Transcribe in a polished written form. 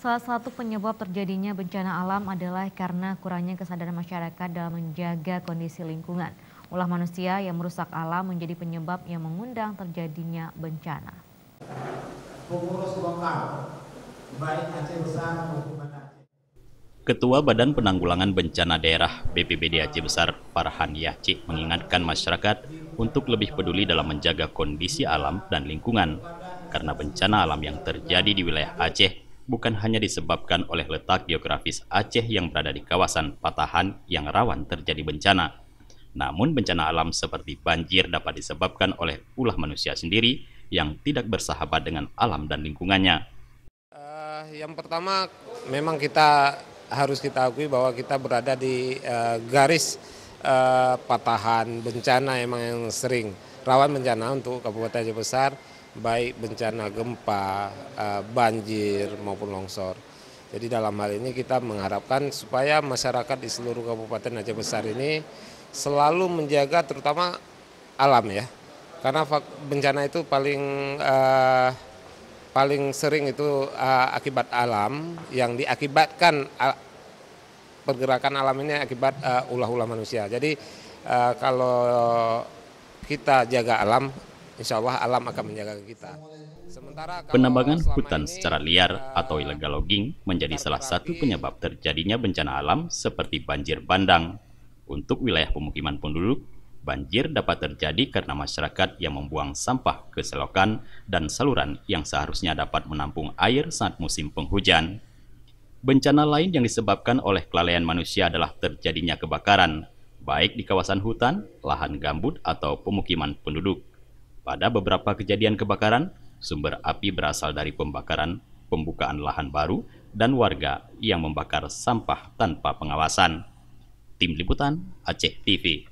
Salah satu penyebab terjadinya bencana alam adalah karena kurangnya kesadaran masyarakat dalam menjaga kondisi lingkungan. Ulah manusia yang merusak alam menjadi penyebab yang mengundang terjadinya bencana. Pengurus lokal, baik Aceh Besar maupun Aceh. Ketua Badan Penanggulangan Bencana Daerah BPBD Aceh Besar, Farhan Yahci, mengingatkan masyarakat untuk lebih peduli dalam menjaga kondisi alam dan lingkungan. Karena bencana alam yang terjadi di wilayah Aceh bukan hanya disebabkan oleh letak geografis Aceh yang berada di kawasan patahan yang rawan terjadi bencana. Namun bencana alam seperti banjir dapat disebabkan oleh ulah manusia sendiri yang tidak bersahabat dengan alam dan lingkungannya. Yang pertama, memang kita harus kita akui bahwa kita berada di garis patahan bencana yang sering rawan bencana untuk Kabupaten Aceh Besar, baik bencana gempa, banjir maupun longsor. Jadi dalam hal ini kita mengharapkan supaya masyarakat di seluruh Kabupaten Aceh Besar ini selalu menjaga terutama alam ya. Karena bencana itu paling sering itu akibat alam yang diakibatkan pergerakan alam ini akibat ulah-ulah manusia. Jadi kalau kita jaga alam, insya Allah alam akan menjaga kita. Penambangan hutan secara liar atau illegal logging menjadi salah satu penyebab terjadinya bencana alam seperti banjir bandang. Untuk wilayah pemukiman penduduk, banjir dapat terjadi karena masyarakat yang membuang sampah ke selokan dan saluran yang seharusnya dapat menampung air saat musim penghujan. Bencana lain yang disebabkan oleh kelalaian manusia adalah terjadinya kebakaran, baik di kawasan hutan, lahan gambut, atau pemukiman penduduk. Pada beberapa kejadian kebakaran, sumber api berasal dari pembakaran, pembukaan lahan baru, dan warga yang membakar sampah tanpa pengawasan. Tim Liputan Aceh TV.